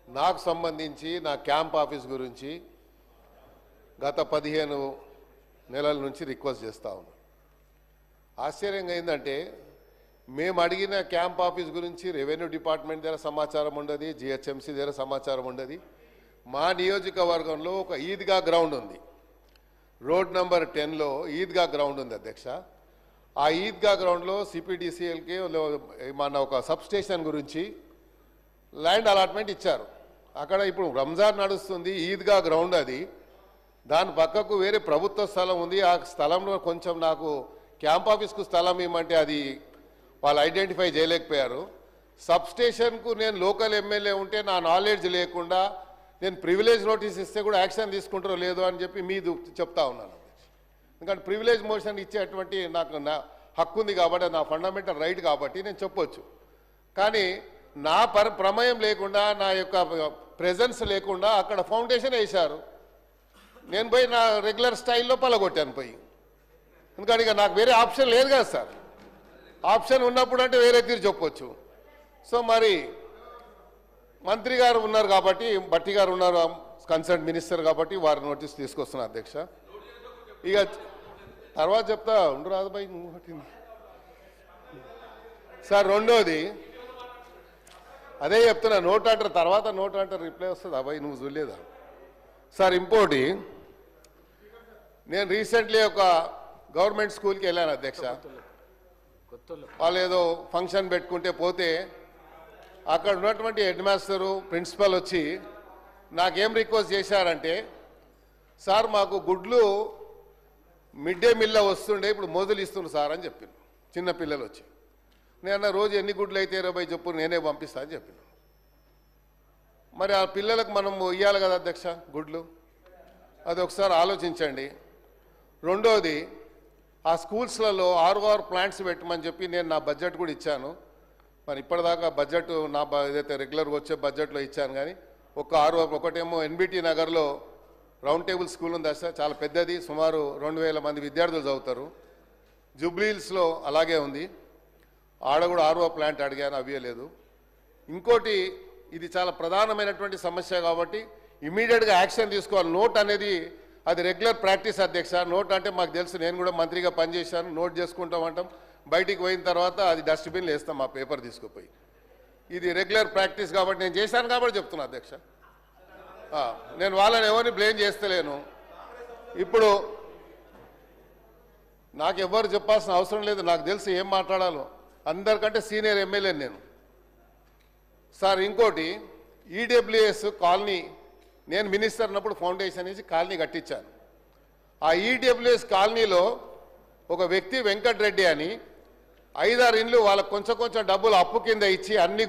నాకు సంబంధించి నా క్యాంప్ ఆఫీస్ గురించి గత 15 నెలల నుంచి రిక్వెస్ట్ చేస్తా ఉన్నాను. ఆశ్చర్యంగా ఏంటంటే మేము అడిగిన క్యాంప్ ఆఫీస్ గురించి రెవెన్యూ డిపార్ట్మెంట్ దగ్గర సమాచారం ఉండదు, జిహెచ్ఎంసీ దగ్గర సమాచారం ఉండదు. మా నియోజకవర్గంలో ఒక ఈద్గా గ్రౌండ్ ఉంది, రోడ్ నంబర్ 10లో ఈద్గా గ్రౌండ్ ఉంది అధ్యక్ష. ఆ ఈద్గా గ్రౌండ్లో సిపిడిసిఎల్కి మన ఒక సబ్ స్టేషన్ గురించి ల్యాండ్ అలాట్మెంట్ ఇచ్చారు. అక్కడ ఇప్పుడు రంజాన్ నడుస్తుంది, ఈద్గా గ్రౌండ్ అది, దాని పక్కకు వేరే ప్రభుత్వ స్థలం ఉంది. ఆ స్థలంలో కొంచెం నాకు క్యాంప్ ఆఫీస్కు స్థలం ఇవ్వమంటే అది వాళ్ళు ఐడెంటిఫై చేయలేకపోయారు. సబ్ స్టేషన్కు నేను లోకల్ ఎమ్మెల్యే ఉంటే నా నాలెడ్జ్ లేకుండా నేను ప్రివిలేజ్ నోటీస్ ఇస్తే కూడా యాక్షన్ తీసుకుంటారో లేదో అని చెప్పి మీది చెప్తా ఉన్నాను. ఎందుకంటే ప్రివిలేజ్ మోషన్ ఇచ్చేటువంటి నాకు నా హక్కు ఉంది కాబట్టి, నా ఫండమెంటల్ రైట్ కాబట్టి నేను చెప్పొచ్చు. కానీ నా ప్రమేయం లేకుండా, నా యొక్క ప్రెజెన్స్ లేకుండా అక్కడ ఫౌండేషన్ వేశారు. నేను పోయి నా రెగ్యులర్ స్టైల్లో పలగొట్టాను పోయి. ఎందుకంటే ఇక నాకు వేరే ఆప్షన్ లేదు కదా సార్. ఆప్షన్ ఉన్నప్పుడు అంటే వేరే తీరు చెప్పొచ్చు. సో మరి మంత్రి గారు ఉన్నారు కాబట్టి, భట్టి గారు ఉన్నారు కన్సర్న్ మినిస్టర్ కాబట్టి వారి నోటీస్ తీసుకొస్తున్నా అధ్యక్ష. ఇక తర్వాత చెప్తా ఉండు రాజుబాయి నువ్వు పట్టింది సార్. రెండోది అదే చెప్తున్నా, నోట్ అంటారు తర్వాత నోట్ అంటారు రిప్లై వస్తుంది. అబ్బాయి నువ్వు చూడలేదా సార్? ఇంకోటి, నేను రీసెంట్లీ ఒక గవర్నమెంట్ స్కూల్కి వెళ్ళాను అధ్యక్ష. వాళ్ళు ఏదో ఫంక్షన్ పెట్టుకుంటే పోతే అక్కడ ఉన్నటువంటి హెడ్ మాస్టరు ప్రిన్సిపల్ వచ్చి నాకేం రిక్వెస్ట్ చేశారంటే, సార్ మాకు గుడ్లు మిడ్ డే మీల్లో వస్తుండే, ఇప్పుడు మోజులు ఇస్తుండ్రు సార్ అని చెప్పిండు. చిన్న పిల్లలు వచ్చి నేను రోజు ఎన్ని గుడ్లు అయితే 20 చెప్పు నేనే పంపిస్తా అని చెప్పిన. మరి ఆ పిల్లలకు మనం ఇవ్వాలి కదా అధ్యక్ష గుడ్లు, అది ఒకసారి ఆలోచించండి. రెండోది, ఆ స్కూల్స్లలో ROR ప్లాంట్స్ పెట్టమని చెప్పి నేను నా బడ్జెట్ కూడా ఇచ్చాను. మరి ఇప్పటిదాకా బడ్జెట్ నా ఏదైతే రెగ్యులర్గా వచ్చే బడ్జెట్లో ఇచ్చాను. కానీ ఒక ROR, ఒకటేమో ఎన్బిటి నగర్లో రౌండ్ టేబుల్ స్కూల్ ఉంది సార్, చాలా పెద్దది, సుమారు 2000 మంది విద్యార్థులు చదువుతారు. జూబ్లీహిల్స్లో అలాగే ఉంది, ఆడ కూడా ROR ప్లాంట్ అడిగాను, అవ్వలేదు. ఇంకోటి, ఇది చాలా ప్రధానమైనటువంటి సమస్య కాబట్టి ఇమీడియట్గా యాక్షన్ తీసుకోవాలి. నోట్ అనేది అది రెగ్యులర్ ప్రాక్టీస్ అధ్యక్ష. నోట్ అంటే మాకు తెలుసు, నేను కూడా మంత్రిగా పనిచేశాను. నోట్ చేసుకుంటామంటాం, బయటికి పోయిన తర్వాత అది డస్ట్బిన్లో వేస్తాం ఆ పేపర్ తీసుకుపోయి. ఇది రెగ్యులర్ ప్రాక్టీస్ కాబట్టి నేను చేశాను కాబట్టి చెప్తున్నా అధ్యక్ష. నేను వాళ్ళని ఎవరిని బ్లేమ్ చేస్తలేను. ఇప్పుడు నాకు ఎవరు చెప్పాల్సిన అవసరం లేదు, నాకు తెలుసు ఏం మాట్లాడాలో. అందరికంటే సీనియర్ ఎమ్మెల్యే నేను సార్. ఇంకోటి, ఈడబ్ల్యూఎస్ కాలనీ, నేను మినిస్టర్ ఉన్నప్పుడు ఫౌండేషన్ వేసి కాలనీ కట్టించాను. ఆ ఈడబ్ల్యూఎస్ కాలనీలో ఒక వ్యక్తి వెంకటరెడ్డి అని 5-6 ఇండ్లు వాళ్ళకు కొంచెం డబ్బులు అప్పు కింద ఇచ్చి అన్ని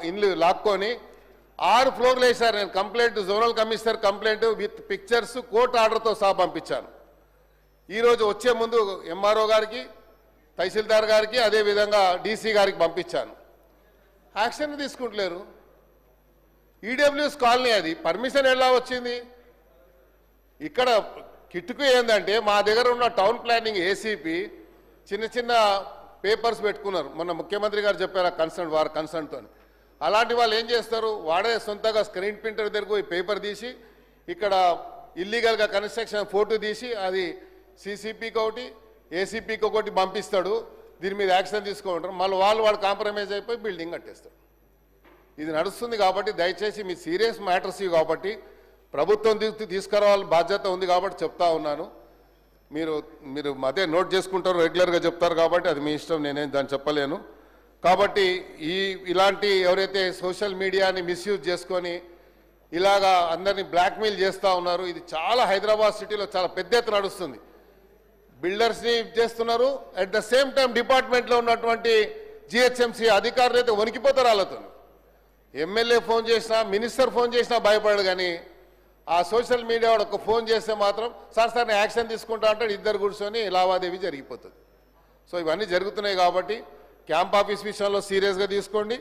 ఇండ్లు లాక్కొని 6 ఫ్లోర్లు వేశారు. నేను complaint, zonal commissioner complaint with pictures, court ఆర్డర్తో సహా పంపించాను. ఈరోజు వచ్చే ముందు MRO గారికి, తహసీల్దార్ గారికి, అదేవిధంగా DC గారికి పంపించాను. యాక్షన్ తీసుకుంటలేరు. ఈడబ్ల్యూఎస్ కాలనీ అది, పర్మిషన్ ఎలా వచ్చింది? ఇక్కడ కిట్టుకు ఏంటంటే మా దగ్గర ఉన్న టౌన్ ప్లానింగ్ ACP చిన్న పేపర్స్ పెట్టుకున్నారు. మొన్న ముఖ్యమంత్రి గారు చెప్పారు వారి కన్సర్న్తో. అలాంటి వాళ్ళు ఏం చేస్తారు, వాడే సొంతగా స్క్రీన్ ప్రింటర్ దగ్గరకు పోయి పేపర్ తీసి ఇక్కడ ఇల్లీగల్గా కన్స్ట్రక్షన్ ఫోటో తీసి అది CCPకి ఒకటి ACPకి ఒకటి పంపిస్తాడు. దీని మీద యాక్షన్ తీసుకుంటారు. మళ్ళీ వాడు కాంప్రమైజ్ అయిపోయి బిల్డింగ్ కట్టేస్తాడు. ఇది నడుస్తుంది కాబట్టి దయచేసి మీ సీరియస్ మ్యాటర్స్ ఇవి కాబట్టి ప్రభుత్వం తీసుకురావాలని బాధ్యత ఉంది కాబట్టి చెప్తా ఉన్నాను. మీరు అదే నోట్ చేసుకుంటారు, రెగ్యులర్గా చెప్తారు కాబట్టి అది మీ ఇష్టం, నేనేం దాన్ని చెప్పలేను. కాబట్టి ఇలాంటి ఎవరైతే సోషల్ మీడియాని మిస్యూజ్ చేసుకొని ఇలాగా అందరినీ బ్లాక్మెయిల్ చేస్తూ ఉన్నారు, ఇది చాలా హైదరాబాద్ సిటీలో చాలా పెద్ద ఎత్తున నడుస్తుంది. బిల్డర్స్ని చేస్తున్నారు, అట్ ద సేమ్ టైం డిపార్ట్మెంట్లో ఉన్నటువంటి GHMC అధికారులు అయితే వణికిపోతారు వాళ్ళతో. ఎమ్మెల్యే ఫోన్ చేసినా, మినిస్టర్ ఫోన్ చేసినా భయపడడు. కానీ ఆ సోషల్ మీడియా వాడు ఒక ఫోన్ చేస్తే మాత్రం సార్ యాక్షన్ తీసుకుంటా అంటాడు, ఇద్దరు కూర్చొని లావాదేవీ జరిగిపోతుంది. సో ఇవన్నీ జరుగుతున్నాయి కాబట్టి క్యాంప్ ఆఫీస్ విషయంలో సీరియస్గా తీసుకోండి.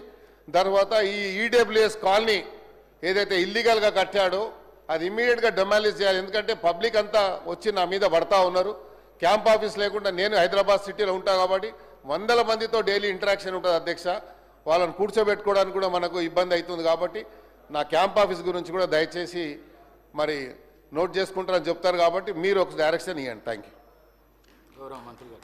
తర్వాత ఈ EWS కాలనీ ఏదైతే ఇల్లీగల్గా కట్టాడో అది ఇమ్మీడియట్గా డెమాలిష్ చేయాలి. ఎందుకంటే పబ్లిక్ అంతా వచ్చి నా మీద పడతా ఉన్నారు. క్యాంప్ ఆఫీస్ లేకుండా నేను హైదరాబాద్ సిటీలో ఉంటా కాబట్టి 100 మందితో డైలీ ఇంటరాక్షన్ ఉంటుంది అధ్యక్ష. వాళ్ళని కూర్చోబెట్టుకోవడానికి కూడా మనకు ఇబ్బంది అవుతుంది కాబట్టి నా క్యాంప్ ఆఫీస్ గురించి కూడా దయచేసి మరి నోట్ చేసుకుంటారని చెప్తారు కాబట్టి మీరు ఒక డైరెక్షన్ ఇవ్వండి. Thank you. గౌరవ మంత్రి గారు.